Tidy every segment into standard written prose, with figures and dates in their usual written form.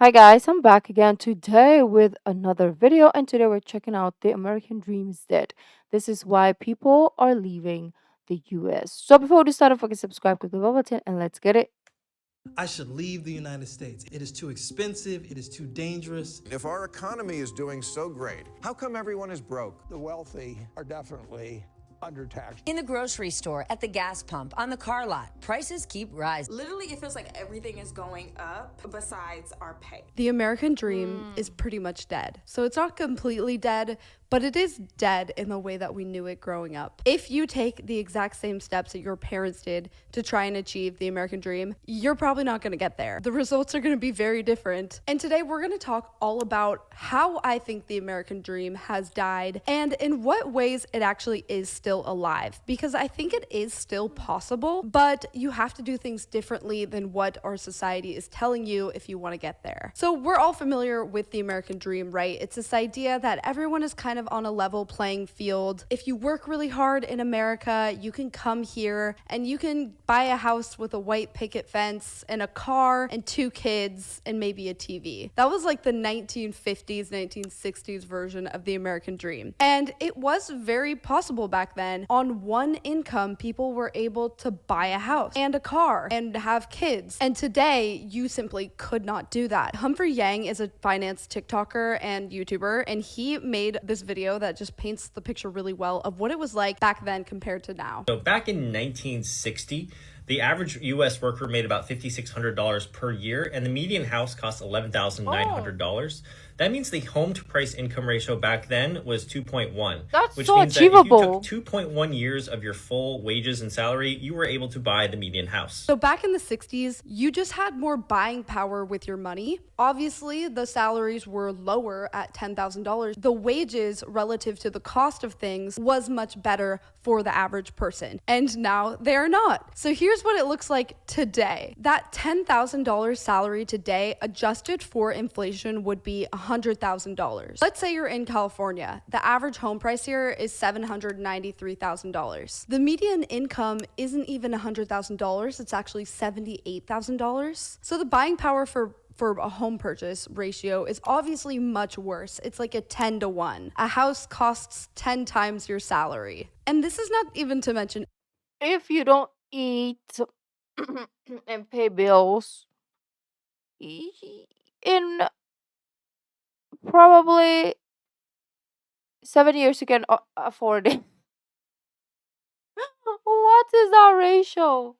Hi guys, I'm back again today with another video, and today we're checking out the American Dream is dead. This is why people are leaving the US. So before we start off, okay, subscribe, click the bell button, and let's get it. I should leave the United States. It is too expensive. It is too dangerous. If our economy is doing so great, how come everyone is broke? The wealthy are definitely undertaxed. In the grocery store, at the gas pump, on the car lot, prices keep rising. Literally, it feels like everything is going up besides our pay. The American dream is pretty much dead. So it's not completely dead, but it is dead in the way that we knew it growing up. If you take the exact same steps that your parents did to try and achieve the American dream, you're probably not going to get there. The results are going to be very different. And today we're going to talk all about how I think the American dream has died and in what ways it actually is still alive. Because I think it is still possible, but you have to do things differently than what our society is telling you if you want to get there. So we're all familiar with the American dream, right? It's this idea that everyone is kind of on a level playing field. If you work really hard in America, you can come here and you can buy a house with a white picket fence and a car and 2 kids and maybe a TV. That was like the 1950s, 1960s version of the American dream. And it was very possible back then. On one income, people were able to buy a house and a car and have kids. And today, you simply could not do that. Humphrey Yang is a finance TikToker and YouTuber, and he made this video that just paints the picture really well of what it was like back then compared to now. So back in 1960, the average U.S. worker made about $5,600 per year, and the median house cost $11,900. That means the home to price income ratio back then was 2.1. That's which so means achievable. that if you took 2.1 years of your full wages and salary, you were able to buy the median house. So back in the 60s, you just had more buying power with your money. Obviously, the salaries were lower at $10,000. The wages relative to the cost of things was much better for the average person. And now they are not. So here's what it looks like today. That $10,000 salary today, adjusted for inflation, would be $100,000. Let's say you're in California. The average home price here is $793,000. The median income isn't even $100,000. It's actually $78,000. So the buying power for a home purchase ratio is obviously much worse. It's like a 10 to 1. A house costs 10 times your salary. And this is not even to mention If you don't eat and pay bills, in probably 7 years you can afford it. What is that ratio?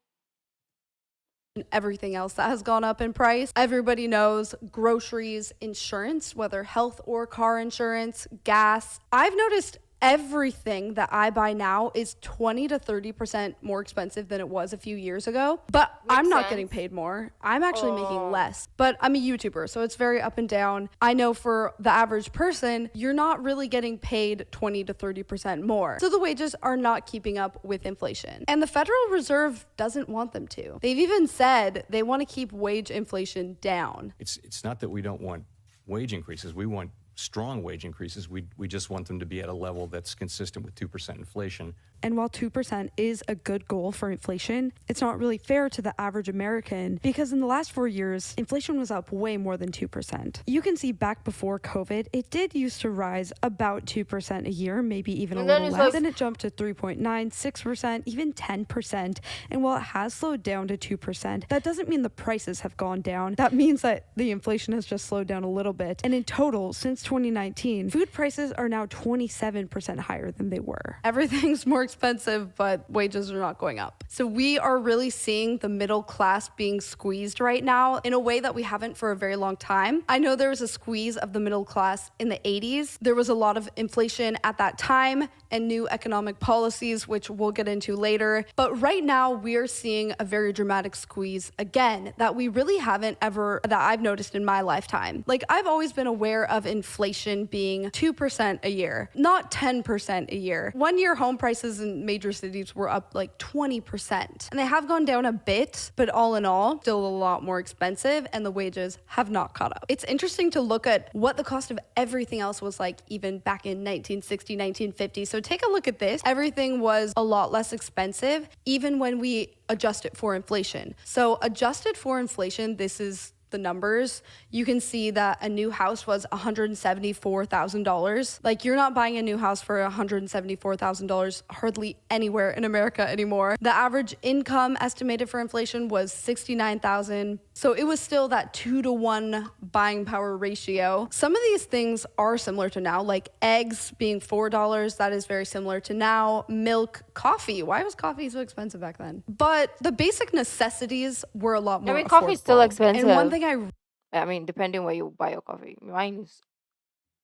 everything else that has gone up in price. Everybody knows groceries, insurance, whether health or car insurance, gas. I've noticed everything that I buy now is 20 to 30% more expensive than it was a few years ago. But I'm not getting paid more. I'm actually making less. But I'm a YouTuber, so it's very up and down. I know for the average person, you're not really getting paid 20 to 30% more. So the wages are not keeping up with inflation. And the Federal Reserve doesn't want them to. They've even said they want to keep wage inflation down. It's not that we don't want wage increases. We want strong wage increases. We just want them to be at a level that's consistent with 2% inflation. And while 2% is a good goal for inflation, it's not really fair to the average American because in the last 4 years, inflation was up way more than 2%. You can see back before COVID, it did used to rise about 2% a year, maybe even a little less. Then it jumped to 3.9, 6%, even 10%. And while it has slowed down to 2%, that doesn't mean the prices have gone down. That means that the inflation has just slowed down a little bit. And in total, since 2019, food prices are now 27% higher than they were. Everything's more expensive, but wages are not going up. So we are really seeing the middle class being squeezed right now in a way that we haven't for a very long time. I know there was a squeeze of the middle class in the 80s. There was a lot of inflation at that time and new economic policies, which we'll get into later. But right now we're seeing a very dramatic squeeze again that we really haven't ever, that I've noticed in my lifetime. Like I've always been aware of inflation being 2% a year, not 10% a year. 1 year home prices in major cities were up like 20%. And they have gone down a bit, but all in all, still a lot more expensive and the wages have not caught up. It's interesting to look at what the cost of everything else was like even back in 1960, 1950. So take a look at this. Everything was a lot less expensive, even when we adjust it for inflation. So adjusted for inflation, this is the numbers, you can see that a new house was $174,000. Like, you're not buying a new house for $174,000 hardly anywhere in America anymore. The average income estimated for inflation was 69,000. So it was still that 2-to-1 buying power ratio. Some of these things are similar to now, like eggs being $4. That is very similar to now. Milk, coffee. Why was coffee so expensive back then? But the basic necessities were a lot I more mean, coffee is still affordable. And one expensive. thing I mean, depending where you buy your coffee. Mine is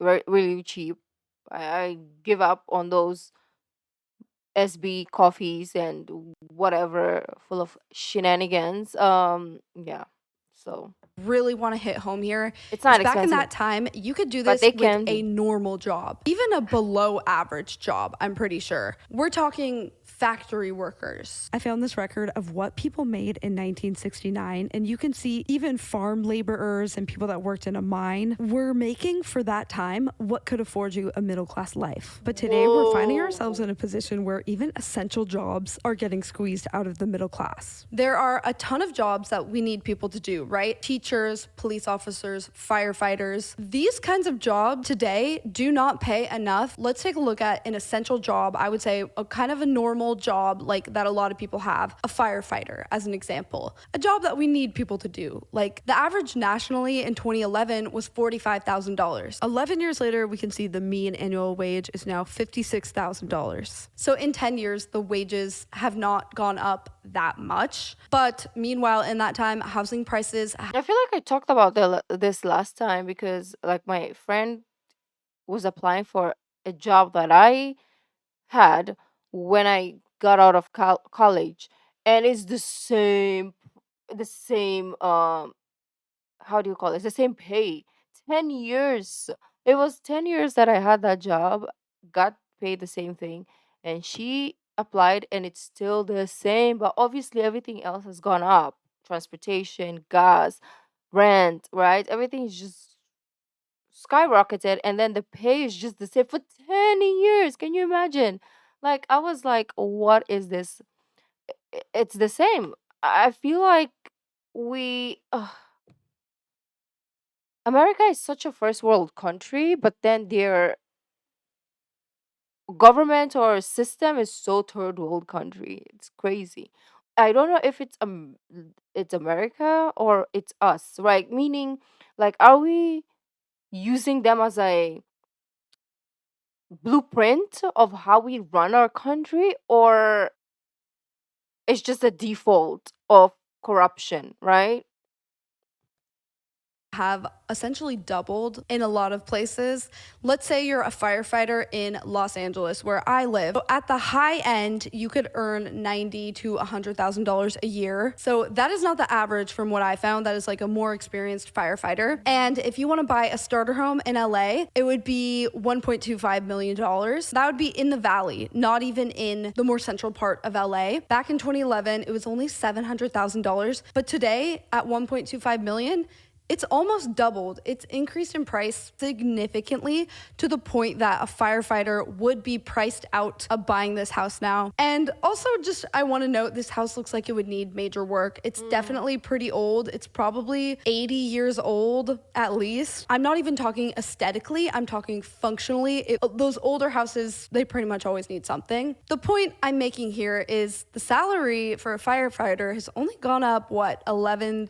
really cheap. I give up on those SB coffees and whatever full of shenanigans. Yeah. So really want to hit home here it's is not back in expensive, that time, you could do but this they with can a be. normal job, even a below average job, I'm pretty sure. We're talking factory workers. I found this record of what people made in 1969, and you can see even farm laborers and people that worked in a mine were making for that time what could afford you a middle class life. But today we're finding ourselves in a position where even essential jobs are getting squeezed out of the middle class. There are a ton of jobs that we need people to do, right? Teachers, police officers, firefighters. These kinds of jobs today do not pay enough. Let's take a look at an essential job. I would say a kind of a normal job like that a lot of people have. A firefighter, as an example. A job that we need people to do. Like, the average nationally in 2011 was $45,000. 11 years later, we can see the mean annual wage is now $56,000. So in 10 years, the wages have not gone up that much. But meanwhile, in that time, housing prices. I feel like I talked about this last time because, like, my friend was applying for a job that I had when I got out of college, and it's the same how do you call it? It's the same pay. 10 years. It was 10 years that I had that job, got paid the same thing, and she applied and it's still the same, but obviously everything else has gone up. Transportation, gas, rent, right? Everything is just skyrocketed, and then the pay is just the same for 10 years. Can you imagine? Like, I was like, what is this? It's the same. I feel like we America is such a first world country, but then their government or system is so third world country. It's crazy. I don't know if it's America or it's us, right? Meaning, like, are we using them as a blueprint of how we run our country, or it's just a default of corruption, right? Have essentially doubled in a lot of places. Let's say you're a firefighter in Los Angeles, where I live. So at the high end, you could earn $90,000 to $100,000 a year. So that is not the average from what I found. That is like a more experienced firefighter. And if you want to buy a starter home in LA, it would be $1.25 million. That would be in the valley, not even in the more central part of LA. Back in 2011, it was only $700,000. But today, at $1.25 million, it's almost doubled. It's increased in price significantly to the point that a firefighter would be priced out of buying this house now. And also, just I want to note, this house looks like it would need major work. It's definitely pretty old. It's probably 80 years old at least. I'm not even talking aesthetically, I'm talking functionally. Those older houses, they pretty much always need something. The point I'm making here is the salary for a firefighter has only gone up, what, $11,000,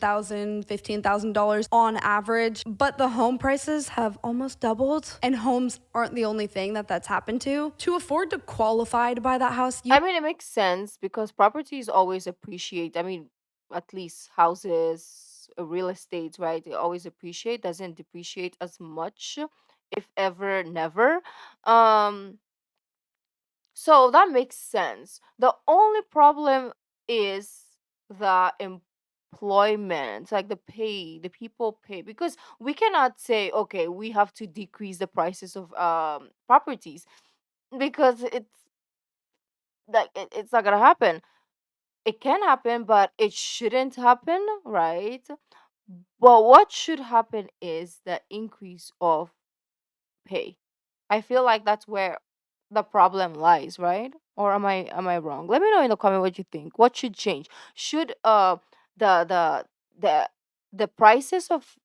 $15,000 on average, but the home prices have almost doubled, and homes aren't the only thing that's happened to. To afford to qualify to buy that house, I mean, it makes sense because properties always appreciate. I mean, at least houses, real estates, right? They always appreciate, doesn't depreciate as much, if ever, never. Um, so that makes sense. The only problem is the employment, like the pay, the people pay, because we cannot say, okay, we have to decrease the prices of properties because it's not gonna happen. It can happen, but it shouldn't happen, right? But what should happen is the increase of pay. I feel like that's where the problem lies, right? Or am I wrong? Let me know in the comment what you think. What should change? Should the the prices of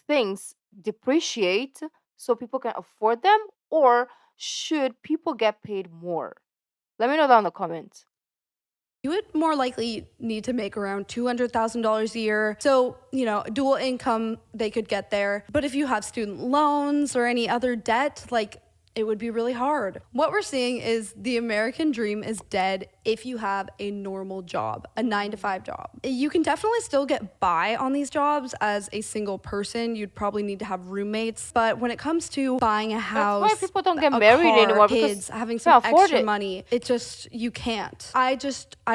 things depreciate so people can afford them, or should people get paid more? Let me know down in the comments. You would more likely need to make around $200,000 a year. So, dual income, they could get there. But if you have student loans or any other debt, it would be really hard. What we're seeing is the American dream is dead if you have a normal job, a 9-to-5 job. You can definitely still get by on these jobs as a single person. You'd probably need to have roommates. But when it comes to buying a house, That's why people don't get a married car, anymore, kids, because having they some can't afford extra it. money, you can't. I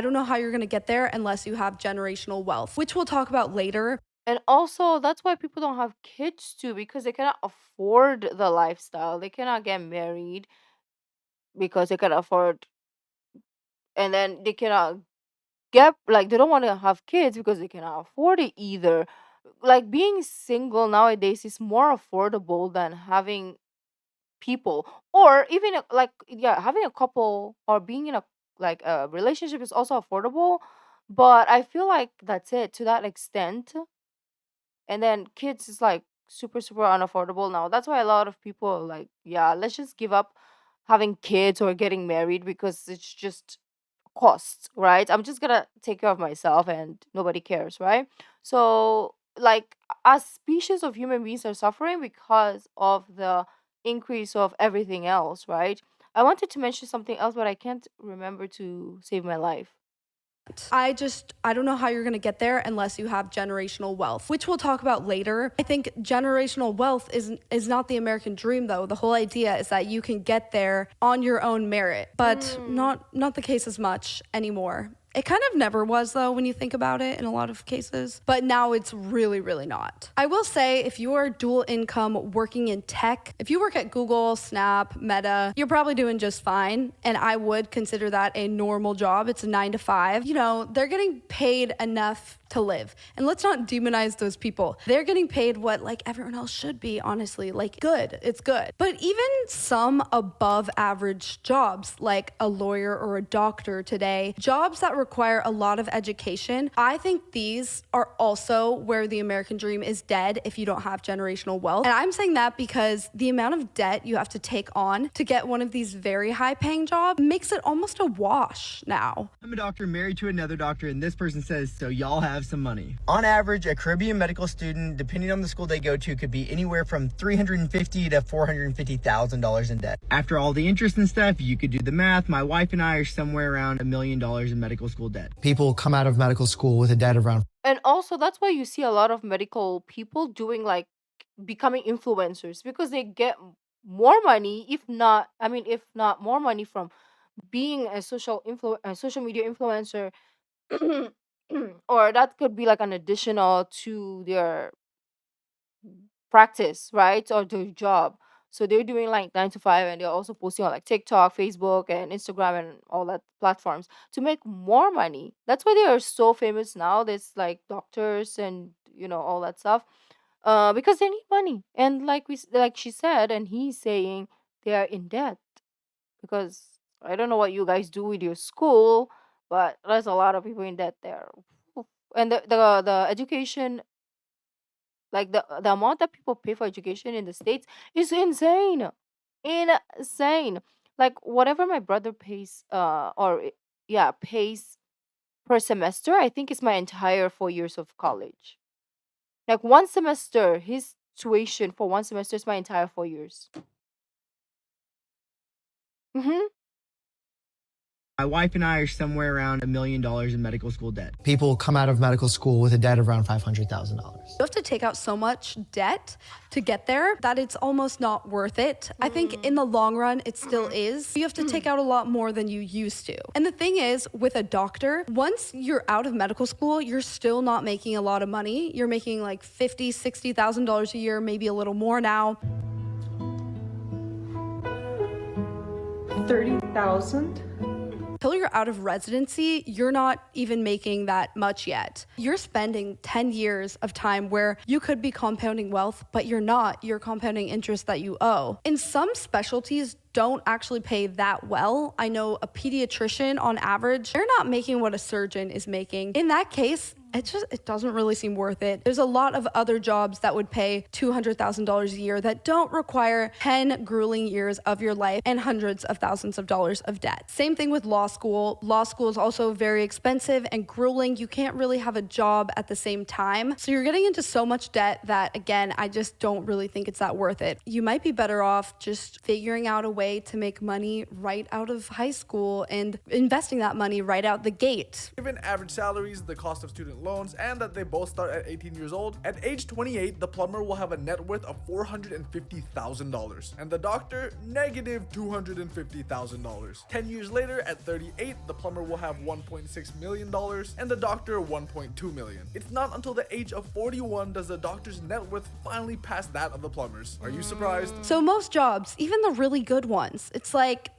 don't know how you're gonna get there unless you have generational wealth, which we'll talk about later. And also, that's why people don't have kids too, because they cannot afford the lifestyle. They cannot get married because they cannot afford, and then they cannot get, like, they don't want to have kids because they cannot afford it either. Like, being single nowadays is more affordable than having people, or even like, yeah, having a couple or being in a, like, a relationship is also affordable, but I feel like that's it to that extent. And then kids is like super super unaffordable now. That's why a lot of people are like, yeah, let's just give up having kids or getting married because it's just costs, right? I'm just gonna take care of myself and nobody cares, right? So, like, as species of human beings are suffering because of the increase of everything else, right? I wanted to mention something else, but I can't remember to save my life. I don't know how you're going to get there unless you have generational wealth, which we'll talk about later. I think generational wealth is not the American dream though. The whole idea is that you can get there on your own merit, but not the case as much anymore. It kind of never was, though, when you think about it in a lot of cases. But now it's really, really not. I will say, if you are dual income working in tech, if you work at Google, Snap, Meta, you're probably doing just fine. And I would consider that a normal job. It's a 9-to-5. They're getting paid enough to live. And let's not demonize those people. They're getting paid what everyone else should be, honestly. Good. It's good. But even some above average jobs, like a lawyer or a doctor today, jobs that require a lot of education, I think these are also where the American dream is dead if you don't have generational wealth. And I'm saying that because the amount of debt you have to take on to get one of these very high paying jobs makes it almost a wash now. I'm a doctor married to another doctor, and this person says, so y'all have some money. On average, a Caribbean medical student, depending on the school they go to, could be anywhere from $350,000 to $450,000 in debt. After all the interest and stuff, you could do the math. My wife and I are somewhere around $1 million in medical school debt. People come out of medical school with a debt of around. And also, that's why you see a lot of medical people doing, like, becoming influencers, because they get more money, if not more money, from being a social media influencer. Or that could be like an additional to their practice, right? Or their job. So they're doing like 9 to 5, and they're also posting on like TikTok, Facebook, and Instagram, and all that platforms to make more money. That's why they are so famous now. There's like doctors and all that stuff, because they need money. And like she said, and he's saying, they are in debt because I don't know what you guys do with your school, but there's a lot of people in debt there. And the education, like the amount that people pay for education in the States is insane. Insane. Like, whatever my brother pays, yeah, pays per semester, I think it's my entire 4 years of college. Like, one semester, his tuition for one semester is my entire 4 years. Mm-hmm. My wife and I are somewhere around $1 million in medical school debt. People come out of medical school with a debt of around $500,000. You have to take out so much debt to get there that it's almost not worth it. I think in the long run, it still is. You have to take out a lot more than you used to. And the thing is, with a doctor, once you're out of medical school, you're still not making a lot of money. You're making like $50,000, $60,000 a year, maybe a little more now. 30,000? Until you're out of residency, you're not even making that much yet. You're spending 10 years of time where you could be compounding wealth, but you're not. You're compounding interest that you owe. And some specialties don't actually pay that well. I know a pediatrician on average, they're not making what a surgeon is making. In that case, It doesn't really seem worth it. There's a lot of other jobs that would pay $200,000 a year that don't require 10 grueling years of your life and hundreds of thousands of dollars of debt. Same thing with law school. Law school is also very expensive and grueling. You can't really have a job at the same time. So you're getting into so much debt that, again, I just don't really think it's that worth it. You might be better off just figuring out a way to make money right out of high school and investing that money right out the gate. Given average salaries, the cost of student loans, and that they both start at 18 years old, at age 28, the plumber will have a net worth of $450,000, and the doctor, negative $250,000. 10 years later, at 38, the plumber will have $1.6 million, and the doctor $1.2 million. It's not until the age of 41 does the doctor's net worth finally pass that of the plumber's. Are you surprised? So most jobs, even the really good ones, it's like,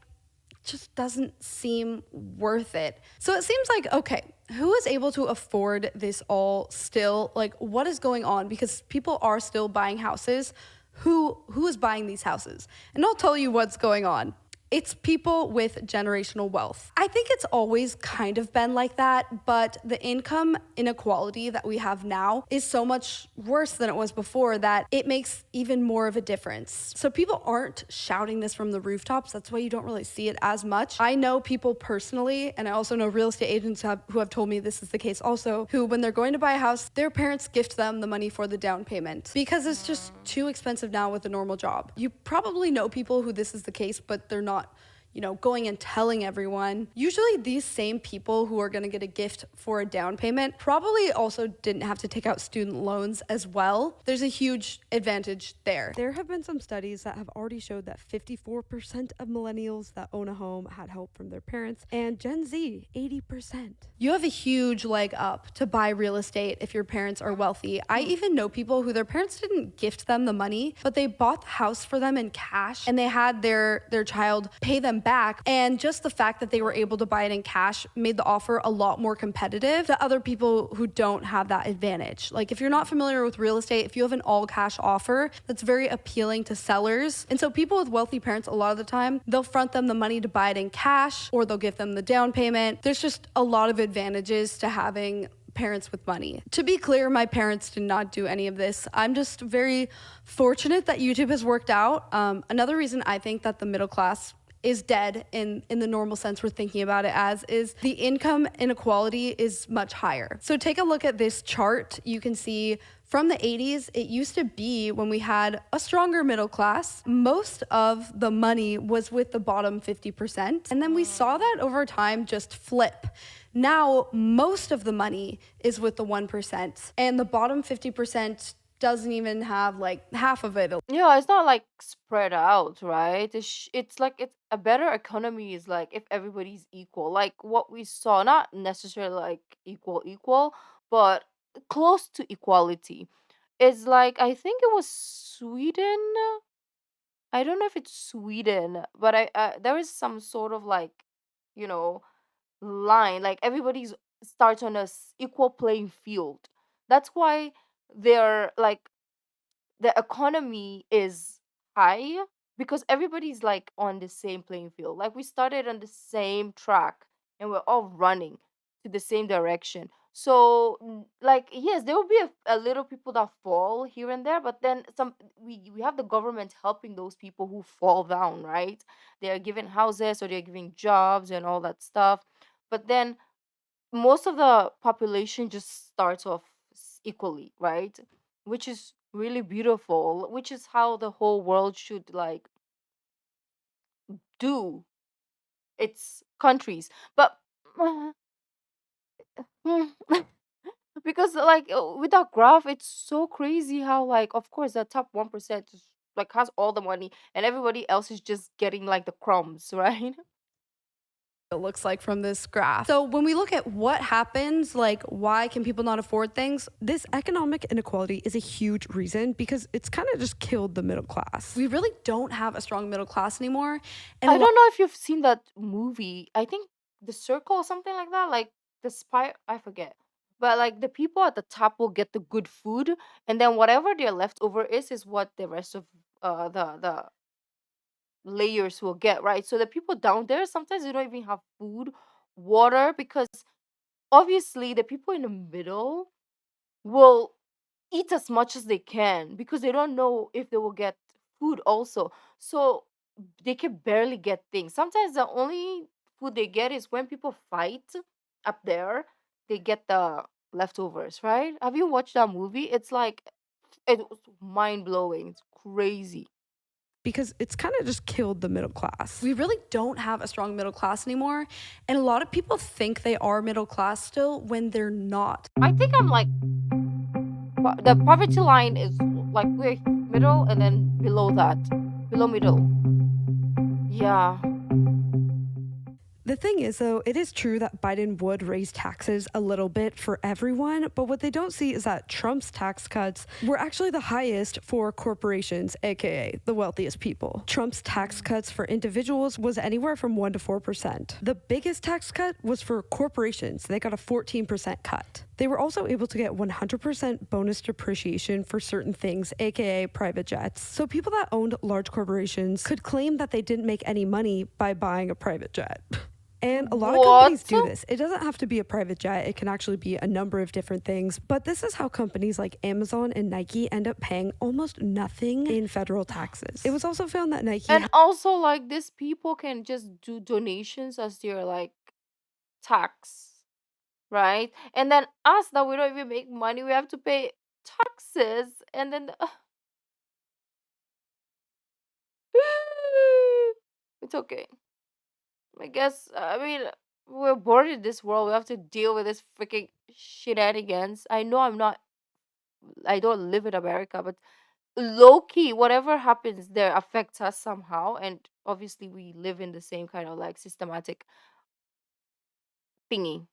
just doesn't seem worth it. So it seems like, okay, who is able to afford this all still? Like, what is going on? Because people are still buying houses. Who is buying these houses? And I'll tell you what's going on. It's people with generational wealth. I think it's always kind of been like that, but the income inequality that we have now is so much worse than it was before that it makes even more of a difference. So people aren't shouting this from the rooftops. That's why you don't really see it as much. I know people personally, and I also know real estate agents who have told me this is the case also, who when they're going to buy a house, their parents gift them the money for the down payment because it's just too expensive now with a normal job. You probably know people who this is the case, but they're not going and telling everyone. Usually these same people who are going to get a gift for a down payment probably also didn't have to take out student loans as well. There's a huge advantage there. There have been some studies that have already showed that 54% of millennials that own a home had help from their parents, and Gen Z, 80%. You have a huge leg up to buy real estate if your parents are wealthy. I even know people who their parents didn't gift them the money, but they bought the house for them in cash and they had their child pay them back. And just the fact that they were able to buy it in cash made the offer a lot more competitive to other people who don't have that advantage. Like if you're not familiar with real estate, if you have an all cash offer, that's very appealing to sellers. And so people with wealthy parents, a lot of the time, they'll front them the money to buy it in cash or they'll give them the down payment. There's just a lot of advantages to having parents with money. To be clear, my parents did not do any of this. I'm just very fortunate that YouTube has worked out. Another reason I think that the middle class is dead in the normal sense we're thinking about it as is the income inequality is much higher. So take a look at this chart. You can see from the 80s, it used to be when we had a stronger middle class, most of the money was with the bottom 50%. And then we saw that over time just flip. Now, most of the money is with the 1%, and the bottom 50% doesn't even have like half of it. Yeah, it's not like spread out, right? It's like it's a better economy is like if everybody's equal, like what we saw, not necessarily like equal, but close to equality. It's like I think it was Sweden. I don't know if it's Sweden, but there is some sort of like, you know, line like everybody's starts on a equal playing field. That's why they're like the economy is high because everybody's like on the same playing field. Like we started on the same track and we're all running to the same direction. So, like, yes, there will be a little people that fall here and there, but then we have the government helping those people who fall down, right? They are given houses or they're giving jobs and all that stuff. But then most of the population just starts off equally, right? Which is really beautiful, which is how the whole world should like do its countries. But because like with that graph, it's so crazy how like of course the top 1% is like has all the money and everybody else is just getting like the crumbs, right? It looks like from this graph. So when we look at what happens, like why can people not afford things, this economic inequality is a huge reason because it's kind of just killed the middle class. We really don't have a strong middle class anymore. And I don't know if you've seen that movie. I think The Circle or something like that. Like the spy, I forget. But like the people at the top will get the good food, and then whatever their leftover is what the rest of the layers will get, right? So the people down there sometimes they don't even have food, water because obviously the people in the middle will eat as much as they can because they don't know if they will get food also. So they can barely get things. Sometimes the only food they get is when people fight up there, they get the leftovers, right? Have you watched that movie? It's like it was mind blowing. It's crazy. because it's kind of just killed the middle class. We really don't have a strong middle class anymore, and a lot of people think they are middle class still when they're not. I think I'm like the poverty line is like we're middle and then below that, below middle. Yeah. The thing is, though, it is true that Biden would raise taxes a little bit for everyone, but what they don't see is that Trump's tax cuts were actually the highest for corporations, aka the wealthiest people. Trump's tax cuts for individuals was anywhere from 1% to 4%. The biggest tax cut was for corporations, they got a 14% cut. They were also able to get 100% bonus depreciation for certain things, aka private jets. So people that owned large corporations could claim that they didn't make any money by buying a private jet. And a lot of companies do this. It doesn't have to be a private jet. It can actually be a number of different things. But this is how companies like Amazon and Nike end up paying almost nothing in federal taxes. It was also found that Nike And also like these people can just do donations as their like tax, right? And then us that we don't even make money, we have to pay taxes and then it's okay. I guess I mean we're born in this world. We have to deal with this freaking shenanigans. I know I don't live in America, but low key, whatever happens there affects us somehow. And obviously, we live in the same kind of like systematic thingy.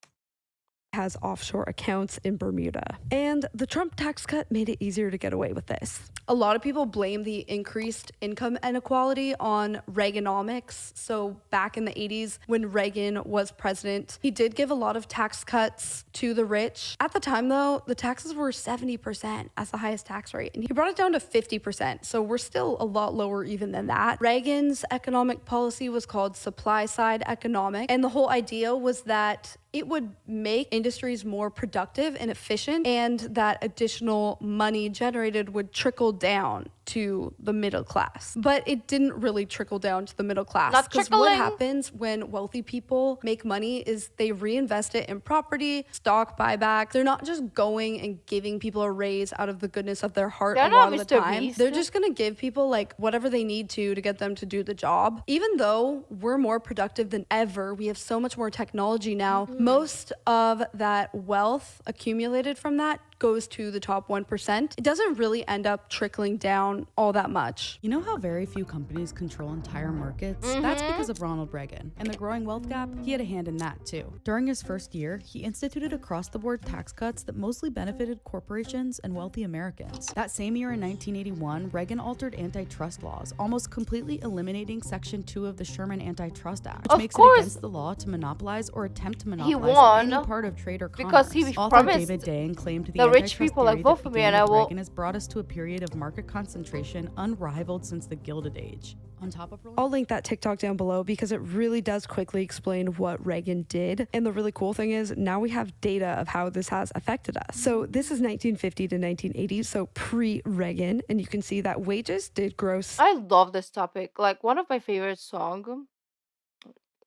has offshore accounts in Bermuda. And the Trump tax cut made it easier to get away with this. A lot of people blame the increased income inequality on Reaganomics. So back in the 80s, when Reagan was president, he did give a lot of tax cuts to the rich. At the time, though, the taxes were 70% as the highest tax rate, and he brought it down to 50%. So we're still a lot lower even than that. Reagan's economic policy was called supply side economic, and the whole idea was that it would make industries more productive and efficient, and that additional money generated would trickle down to the middle class. But it didn't really trickle down to the middle class. Not Because what trickling. happens when wealthy people make money is they reinvest it in property, stock buyback. They're not just going and giving people a raise out of the goodness of their heart They're a lot not of the Mr. time. Beast. They're just gonna give people like whatever they need to get them to do the job. Even though we're more productive than ever, we have so much more technology now. Most of that wealth accumulated from that goes to the top 1%. It doesn't really end up trickling down all that much. You know how very few companies control entire markets? That's because of Ronald Reagan. And the growing wealth gap, he had a hand in that too. During his first year, he instituted across-the-board tax cuts that mostly benefited corporations and wealthy Americans. That same year in 1981, Reagan altered antitrust laws, almost completely eliminating Section 2 of the Sherman Antitrust Act, which Of makes course. it against the law to monopolize or attempt to monopolize won any part of trade or commerce. because he Author promised David Day claimed the rich antitrust people like theory vote that for me began and I with will. Reagan has brought us to a period of market concentration unrivaled since the Gilded Age. On top of I'll link that TikTok down below because it really does quickly explain what Reagan did. And the really cool thing is now we have data of how this has affected us. So this is 1950 to 1980, so pre-Reagan, and you can see that wages did grow. I love this topic. Like one of my favorite song.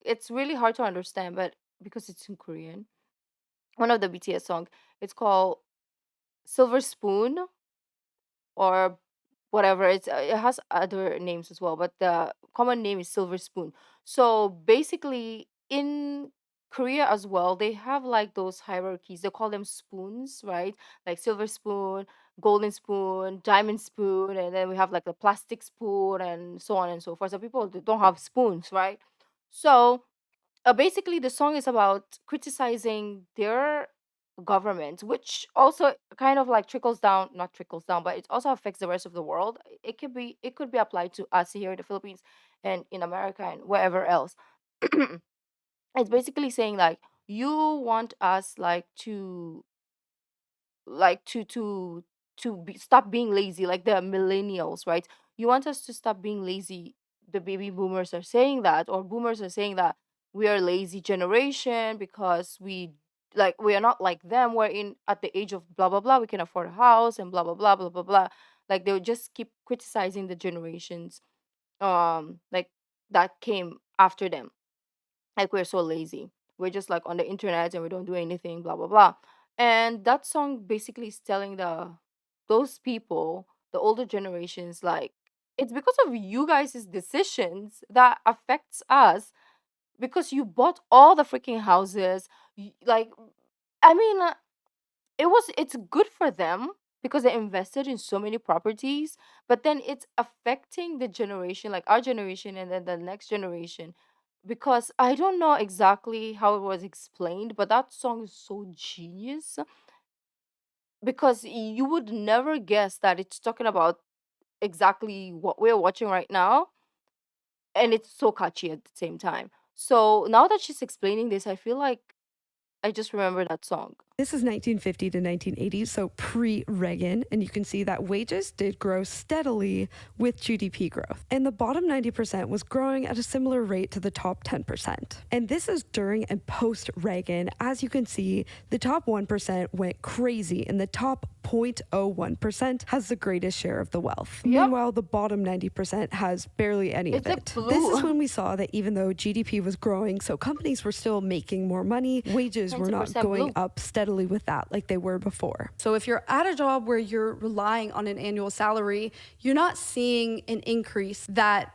It's really hard to understand, but because it's in Korean, one of the BTS song. It's called Silver Spoon or whatever. It has other names as well, but the common name is Silver Spoon. So basically, in Korea as well, they have like those hierarchies. They call them spoons, right? Like silver spoon, golden spoon, diamond spoon, and then we have like the plastic spoon and so on and so forth. So people don't have spoons, right? So basically the song is about criticizing their government, which also kind of like trickles down, not trickles down, but it also affects the rest of the world. It could be applied to us here in the Philippines and in America and wherever else. It's basically saying like you want us stop being lazy, like the millennials, right? You want us to stop being lazy. The baby boomers are saying that, or boomers are saying that we are lazy generation because we like we are not like them. We're in at the age of blah blah blah. We can afford a house and blah blah blah blah blah blah. Like they would just keep criticizing the generations, like that came after them. Like we're so lazy. We're just like on the internet and we don't do anything. Blah blah blah. And that song basically is telling those people, the older generations, like it's because of you guys' decisions that affects us because you bought all the freaking houses. Like, I mean, it's good for them because they invested in so many properties, but then it's affecting the generation, like our generation and then the next generation. Because I don't know exactly how it was explained, but that song is so genius because you would never guess that it's talking about exactly what we're watching right now, and it's so catchy at the same time. So now that she's explaining this, I feel like I just remember that song. This is 1950 to 1980, so pre-Reagan, and you can see that wages did grow steadily with GDP growth. And the bottom 90% was growing at a similar rate to the top 10%. And this is during and post-Reagan. As you can see, the top 1% went crazy, and the top 0.01% has the greatest share of the wealth. Yep. Meanwhile, the bottom 90% has barely any of It's a it. blue. This is when we saw that even though GDP was growing, so companies were still making more money, wages were not 20% going blue. up steadily with that like they were before. So if you're at a job where you're relying on an annual salary, you're not seeing an increase that,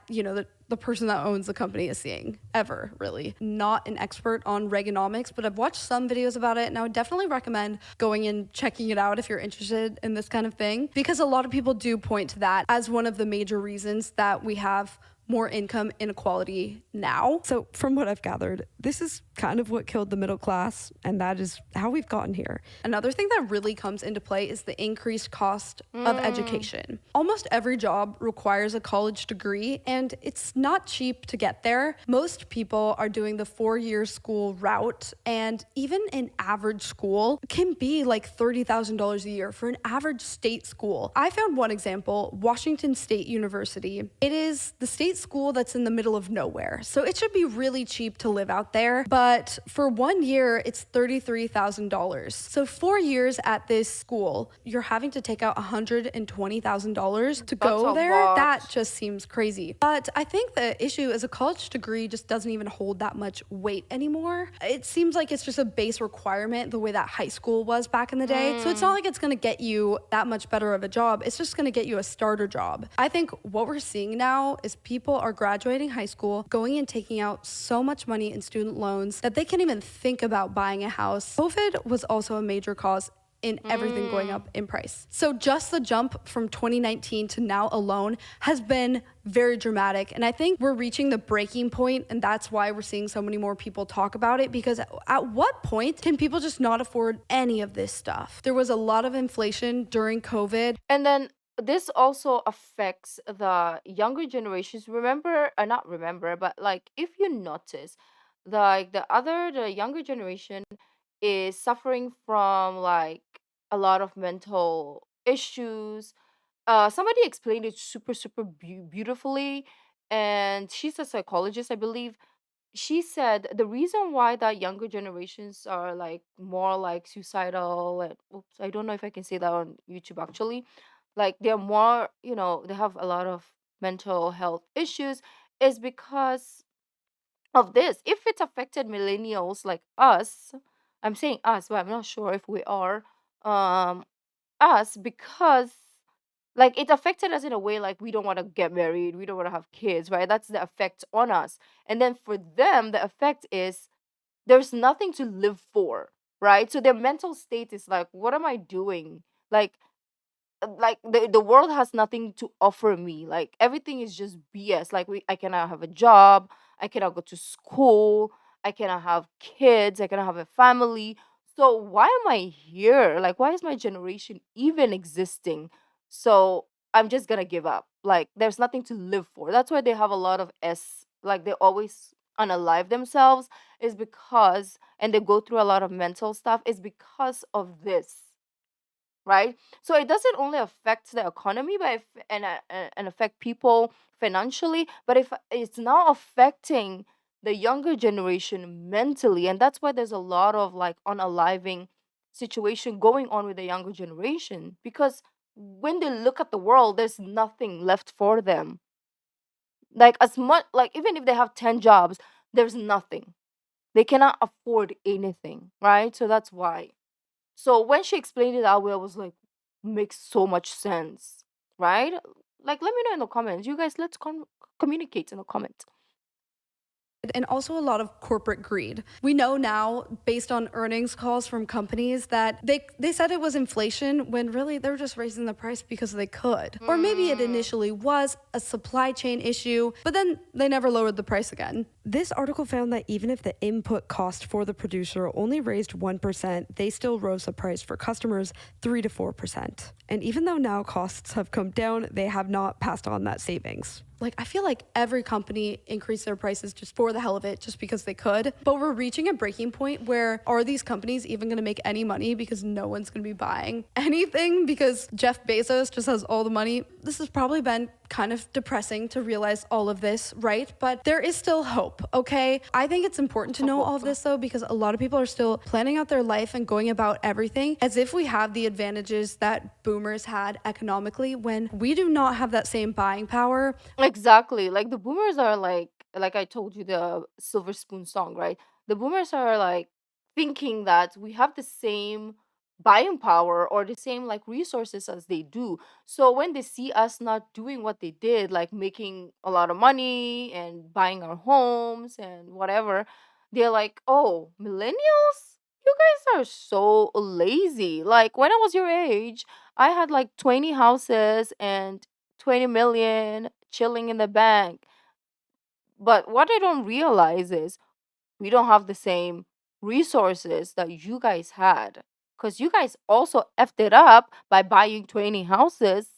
the person that owns the company is seeing ever, really. Not an expert on Reaganomics, but I've watched some videos about it, and I would definitely recommend going and checking it out if you're interested in this kind of thing, because a lot of people do point to that as one of the major reasons that we have more income inequality now. So from what I've gathered, this is kind of what killed the middle class, and that is how we've gotten here. Another thing that really comes into play is the increased cost of education. Almost every job requires a college degree, and it's not cheap to get there. Most people are doing the 4-year school route, and even an average school can be like $30,000 a year for an average state school. I found one example, Washington State University. It is the state school that's in the middle of nowhere, so it should be really cheap to live out there, but for 1 year it's $33,000. So 4 years at this school, you're having to take out $120,000 to go there. That just seems crazy. But I think the issue is a college degree just doesn't even hold that much weight anymore. It seems like it's just a base requirement the way that high school was back in the day. So it's not like it's gonna get you that much better of a job. It's just gonna get you a starter job. I think what we're seeing now is people are graduating high school, going and taking out so much money in student loans that they can't even think about buying a house. COVID was also a major cause in everything going up in price. So just the jump from 2019 to now alone has been very dramatic. And I think we're reaching the breaking point, and that's why we're seeing so many more people talk about it, because at what point can people just not afford any of this stuff? There was a lot of inflation during COVID. And then this also affects the younger generations. Remember, not remember, but like if you notice, like the younger generation is suffering from like a lot of mental issues. Somebody explained it super beautifully, and she's a psychologist, I believe. She said the reason why the younger generations are like more like suicidal and oops, I don't know if I can say that on YouTube actually. Like they're more, they have a lot of mental health issues is because of this. If it's affected millennials like us, I'm saying us, but I'm not sure if we are um us because like it affected us in a way like we don't want to get married, we don't want to have kids, right? That's the effect on us. And then for them, the effect is there's nothing to live for, right? So their mental state is like, what am I doing? Like the world has nothing to offer me. Like everything is just BS. Like I cannot have a job, I cannot go to school, I cannot have kids, I cannot have a family. So why am I here? Like why is my generation even existing? So I'm just gonna give up. Like there's nothing to live for. That's why they have a lot of like they always unalive themselves is because and they go through a lot of mental stuff is because of this, right? So it doesn't only affect the economy, but and affect people financially, but if it's now affecting the younger generation mentally, and that's why there's a lot of like unaliving situation going on with the younger generation, because when they look at the world, there's nothing left for them. Like as much, like even if they have 10 jobs, there's nothing. They cannot afford anything, right? So that's why. So when she explained it that way, I was like, makes so much sense, right? Like, let me know in the comments. You guys, let's communicate in the comments. And also a lot of corporate greed. We know now, based on earnings calls from companies, that they said it was inflation when really they're just raising the price because they could. Or maybe it initially was a supply chain issue, but then they never lowered the price again. This article found that even if the input cost for the producer only raised 1%, they still rose the price for customers 3 to 4%. And even though now costs have come down, they have not passed on that savings. Like, I feel like every company increased their prices just for the hell of it, just because they could. But we're reaching a breaking point where are these companies even going to make any money because no one's going to be buying anything because Jeff Bezos just has all the money? This has probably been kind of depressing to realize all of this, right? But there is still hope, okay? I think it's important to know all of this though, because a lot of people are still planning out their life and going about everything as if we have the advantages that boomers had economically when we do not have that same buying power. Exactly. Like the boomers are like I told you the Silver Spoon song, right? The boomers are like thinking that we have the same buying power or the same like resources as they do. So when they see us not doing what they did, like making a lot of money and buying our homes and whatever, they're like, "Oh, millennials? You guys are so lazy." Like when I was your age, I had like 20 houses and 20 million chilling in the bank. But what I don't realize is we don't have the same resources that you guys had. Because you guys also effed it up by buying 20 houses.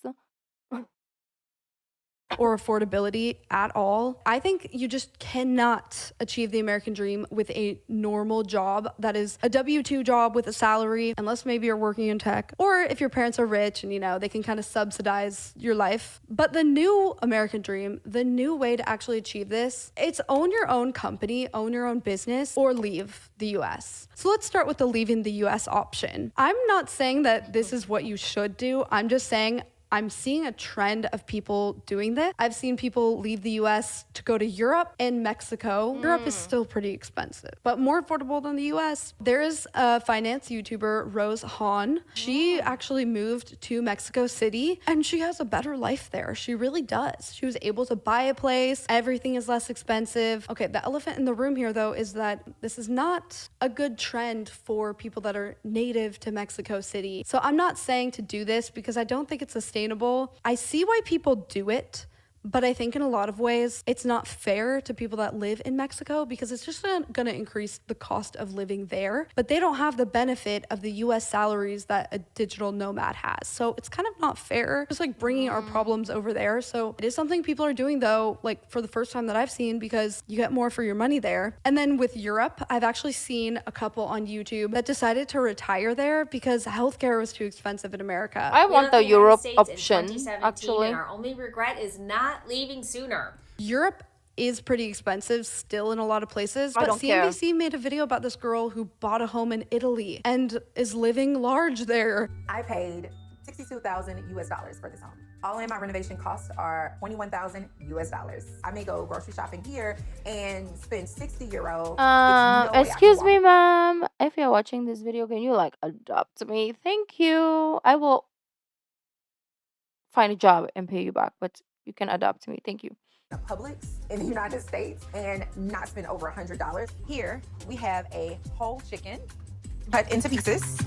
Or affordability at all. I think you just cannot achieve the American dream with a normal job that is a W-2 job with a salary, unless maybe you're working in tech, or if your parents are rich and, you know, they can kind of subsidize your life. But the new American dream, the new way to actually achieve this, it's own your own company, own your own business, or leave the US. So let's start with the leaving the US option. I'm not saying that this is what you should do. I'm just saying I'm seeing a trend of people doing this. I've seen people leave the US to go to Europe and Mexico. Europe is still pretty expensive, but more affordable than the US. There is a finance YouTuber, Rose Hahn. She actually moved to Mexico City and she has a better life there. She really does. She was able to buy a place. Everything is less expensive. Okay, the elephant in the room here though is that this is not a good trend for people that are native to Mexico City. So I'm not saying to do this because I don't think it's sustainable. I see why people do it, but I think in a lot of ways, it's not fair to people that live in Mexico because it's just going to increase the cost of living there, but they don't have the benefit of the US salaries that a digital nomad has. So it's kind of not fair, just like bringing our problems over there. So it is something people are doing though, like for the first time that I've seen, because you get more for your money there. And then with Europe, I've actually seen a couple on YouTube that decided to retire there because healthcare was too expensive in America. I want the Europe option, actually. And our only regret is not leaving sooner. Europe is pretty expensive still in a lot of places, I but don't care. CNBC made a video about this girl who bought a home in Italy and is living large there. I paid $62,000 US for this home. All in my renovation costs are $21,000 US. I may go grocery shopping here and spend 60 euro. Excuse me, ma'am. If you're watching this video, can you like adopt me? Thank you. I will find a job and pay you back, but you can adopt me. Thank you. Publix in the United States and not spend over $100. Here we have a whole chicken cut into pieces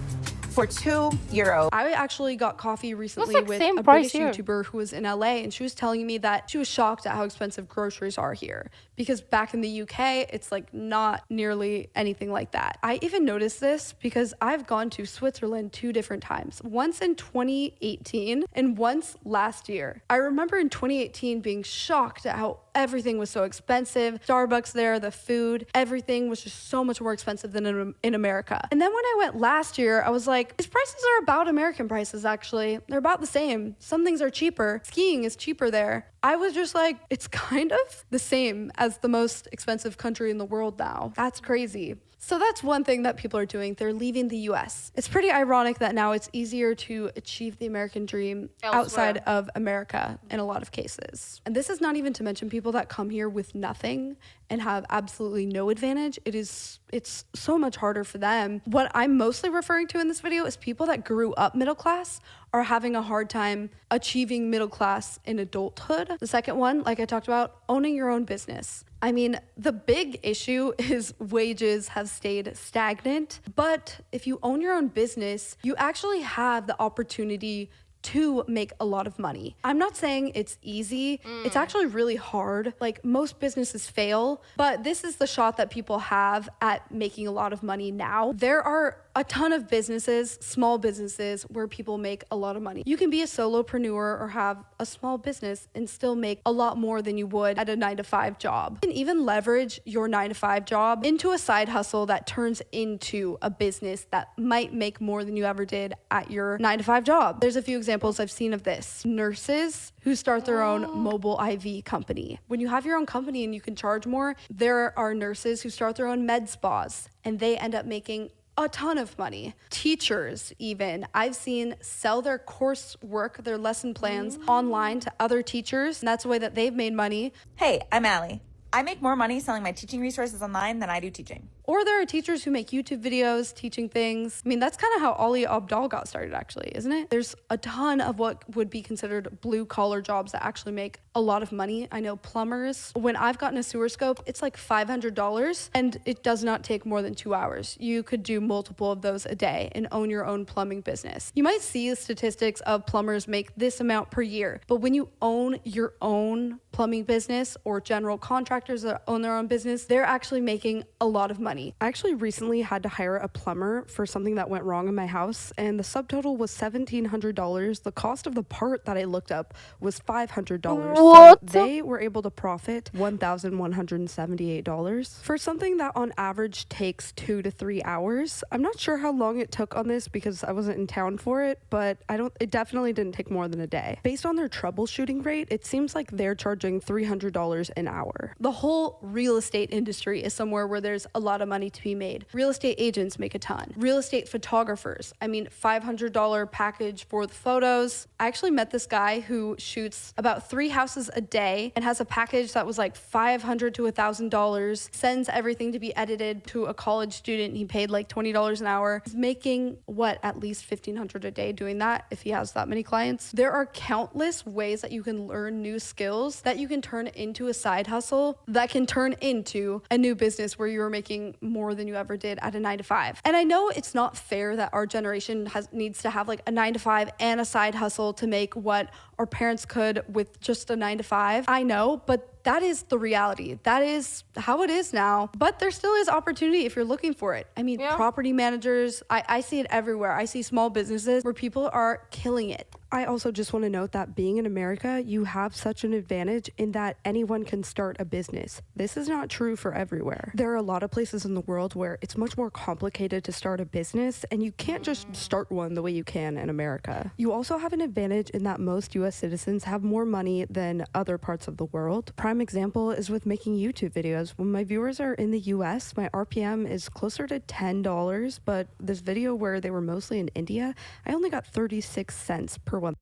for €2. I actually got coffee recently like with same a price British here. YouTuber who was in LA, and she was telling me that she was shocked at how expensive groceries are here because back in the UK, it's like not nearly anything like that. I even noticed this because I've gone to Switzerland 2 different times, once in 2018 and once last year. I remember in 2018 being shocked at how everything was so expensive. Starbucks there, the food, everything was just so much more expensive than in America. And then when I went last year, I was like, these prices are about American prices, actually. They're about the same. Some things are cheaper. Skiing is cheaper there. I was just like, it's kind of the same as the most expensive country in the world now. That's crazy. So that's one thing that people are doing. They're leaving the US. It's pretty ironic that now it's easier to achieve the American dream outside of America in a lot of cases. And this is not even to mention people that come here with nothing and have absolutely no advantage. It's so much harder for them. What I'm mostly referring to in this video is people that grew up middle class are having a hard time achieving middle class in adulthood. The second one, like I talked about, owning your own business. I mean, the big issue is wages have stayed stagnant, but if you own your own business, you actually have the opportunity to make a lot of money. I'm not saying it's easy. It's actually really hard. Like, most businesses fail, but this is the shot that people have at making a lot of money now. There are a ton of businesses, small businesses, where people make a lot of money. You can be a solopreneur or have a small business and still make a lot more than you would at a 9-to-5 job. You can even leverage your 9-to-5 job into a side hustle that turns into a business that might make more than you ever did at your 9-to-5 job. There's a few examples I've seen of this. Nurses who start their own mobile IV company. When you have your own company and you can charge more, there are nurses who start their own med spas and they end up making a ton of money. Teachers, even, I've seen sell their coursework, their lesson plans online to other teachers, and that's the way that they've made money. Hey, I'm Allie. I make more money selling my teaching resources online than I do teaching. Or there are teachers who make YouTube videos teaching things. I mean, that's kind of how Ali Abdal got started, actually, isn't it? There's a ton of what would be considered blue collar jobs that actually make a lot of money. I know plumbers. When I've gotten a sewer scope, it's like $500 and it does not take more than 2 hours. You could do multiple of those a day and own your own plumbing business. You might see the statistics of plumbers make this amount per year, but when you own your own plumbing business or general contractors that own their own business, they're actually making a lot of money. I actually recently had to hire a plumber for something that went wrong in my house, and the subtotal was $1,700. The cost of the part that I looked up was $500. What? So they were able to profit $1,178 for something that on average takes 2 to 3 hours. I'm not sure how long it took on this because I wasn't in town for it, but it definitely didn't take more than a day. Based on their troubleshooting rate, it seems like they're charging $300 an hour. The whole real estate industry is somewhere where there's a lot of money to be made. Real estate agents make a ton. Real estate photographers, I mean, $500 package for the photos. I actually met this guy who shoots about 3 houses a day and has a package that was like $500 to $1,000, sends everything to be edited to a college student. He paid like $20 an hour. He's making at least $1,500 a day doing that if he has that many clients. There are countless ways that you can learn new skills that you can turn into a side hustle that can turn into a new business where you're making more than you ever did at a 9-to-5. And I know it's not fair that our generation needs to have like a 9-to-5 and a side hustle to make what our parents could with just a 9-to-5. I know, but that is the reality. That is how it is now. But there still is opportunity if you're looking for it. I mean, property managers, I see it everywhere. I see small businesses where people are killing it. I also just want to note that being in America, you have such an advantage in that anyone can start a business. This is not true for everywhere. There are a lot of places in the world where it's much more complicated to start a business, and you can't just start one the way you can in America. You also have an advantage in that most US citizens have more money than other parts of the world. Prime example is with making YouTube videos. When my viewers are in the US, my RPM is closer to $10, but this video where they were mostly in India, I only got 36 cents per one.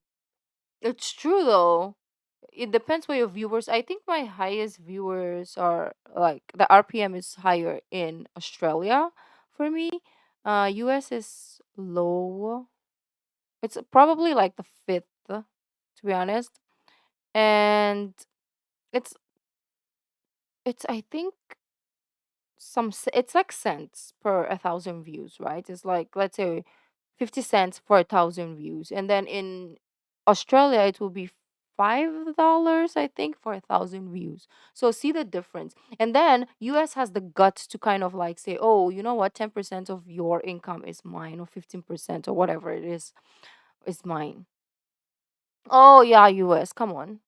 It's true though. It depends what your viewers. I think my highest viewers are like the RPM is higher in Australia for me. US is low. It's probably like the fifth, to be honest. And it's it's I think it's like cents per 1,000 views, right? It's like, let's say, 50 cents for 1,000 views, and then in Australia it will be $5, I think, for 1,000 views. So see the difference. And then US has the guts to kind of like say, oh, you know what, 10% of your income is mine, or 15%, or whatever it is mine. Oh yeah, US, come on.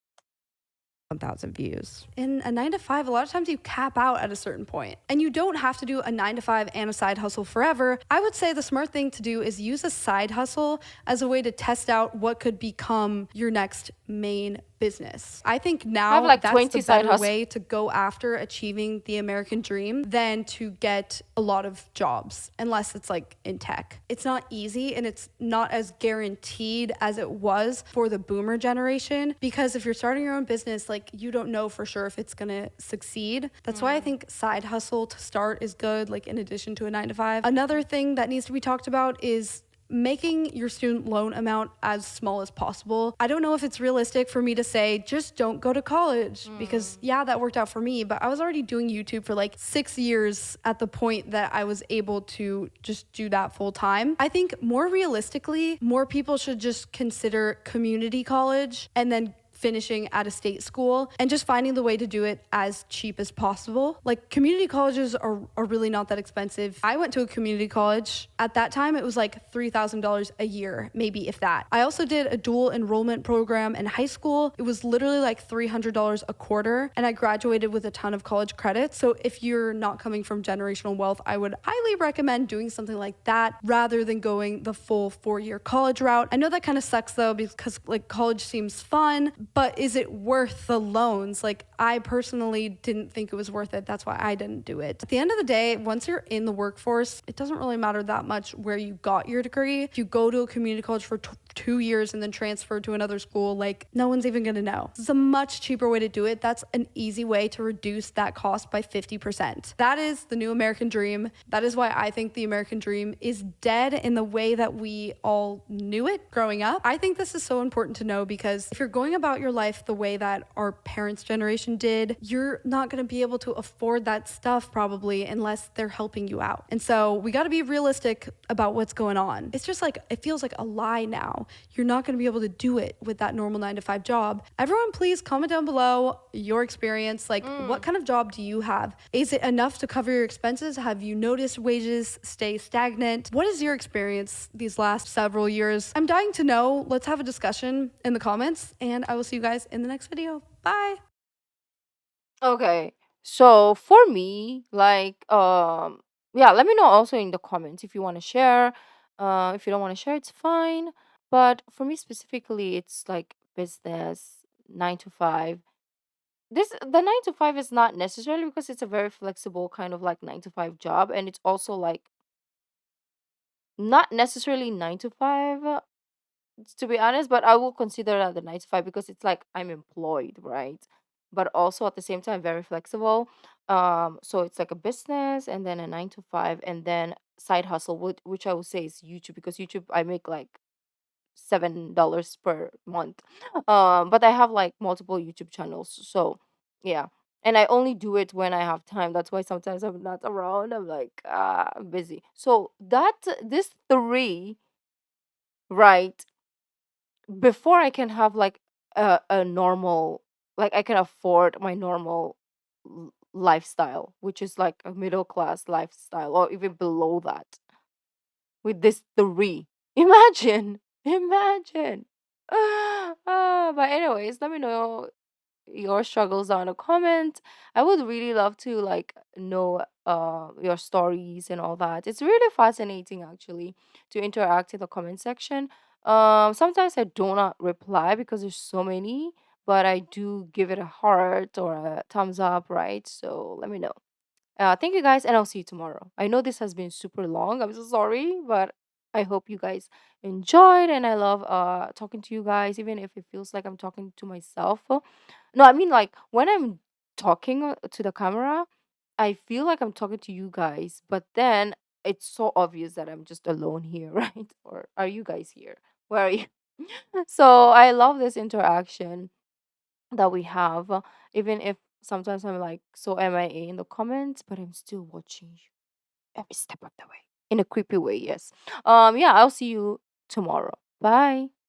1,000 views. In a 9-to-5, a lot of times you cap out at a certain point, and you don't have to do a 9-to-5 and a side hustle forever. I would say the smart thing to do is use a side hustle as a way to test out what could become your next main business. I think I have now like that's the 20 side better hustles. way to go after achieving the American dream than to get a lot of jobs, unless it's like in tech. It's not easy and it's not as guaranteed as it was for the boomer generation, because if you're starting your own business, like you don't know for sure if it's gonna succeed. That's why I think side hustle to start is good, like in addition to a 9 to 5. Another thing that needs to be talked about is making your student loan amount as small as possible. I don't know if it's realistic for me to say just don't go to college, because yeah, that worked out for me, but I was already doing YouTube for like 6 years at the point that I was able to just do that full time. I think more realistically, more people should just consider community college and then finishing at a state school and just finding the way to do it as cheap as possible. Like community colleges are really not that expensive. I went to a community college. At that time, it was like $3,000 a year, maybe if that. I also did a dual enrollment program in high school. It was literally like $300 a quarter, and I graduated with a ton of college credits. So if you're not coming from generational wealth, I would highly recommend doing something like that rather than going the full 4-year college route. I know that kind of sucks though, because like college seems fun, but is it worth the loans? Like I personally didn't think it was worth it. That's why I didn't do it. At the end of the day, once you're in the workforce, it doesn't really matter that much where you got your degree. If you go to a community college for 2 years and then transfer to another school, like no one's even gonna know. It's a much cheaper way to do it. That's an easy way to reduce that cost by 50%. That is the new American dream. That is why I think the American dream is dead in the way that we all knew it growing up. I think this is so important to know, because if you're going about your life the way that our parents' generation did, you're not gonna be able to afford that stuff probably unless they're helping you out. And so we gotta be realistic about what's going on. It's just like, it feels like a lie now. You're not going to be able to do it with that normal 9 to 5 job. Everyone, please comment down below your experience. Like, what kind of job do you have? Is it enough to cover your expenses? Have you noticed wages stay stagnant? What is your experience these last several years? I'm dying to know. Let's have a discussion in the comments, and I will see you guys in the next video. Bye. Okay. So for me, like, yeah, let me know also in the comments if you want to share. If you don't want to share, it's fine. But for me specifically, it's like business, 9 to 5. The 9 to 5 is not necessarily because it's a very flexible kind of like 9 to 5 job, and it's also like not necessarily 9 to 5, to be honest, but I will consider that the 9 to 5 because it's like I'm employed, right? But also at the same time very flexible. So it's like a business and then a 9 to 5 and then side hustle, which I would say is YouTube, because YouTube I make like $7 per month. But I have like multiple YouTube channels, so yeah. And I only do it when I have time. That's why sometimes I'm not around. I'm like, I'm busy. So that this three, right, before I can have like a normal, like I can afford my normal lifestyle, which is like a middle class lifestyle or even below that, with this three. Imagine, imagine. But anyways, let me know your struggles down in the comment. I would really love to like know your stories and all that. It's really fascinating actually to interact in the comment section. Sometimes I do not reply because there's so many, but I do give it a heart or a thumbs up, right? So let me know. Thank you guys, and I'll see you tomorrow. I know this has been super long. I'm so sorry, but I hope you guys enjoyed, and I love talking to you guys, even if it feels like I'm talking to myself. No, I mean like when I'm talking to the camera, I feel like I'm talking to you guys, but then it's so obvious that I'm just alone here, right? Or are you guys here? Where are you? So I love this interaction that we have, even if sometimes I'm like so MIA in the comments, but I'm still watching you every step of the way in a creepy way. Yes. Yeah, I'll see you tomorrow. Bye.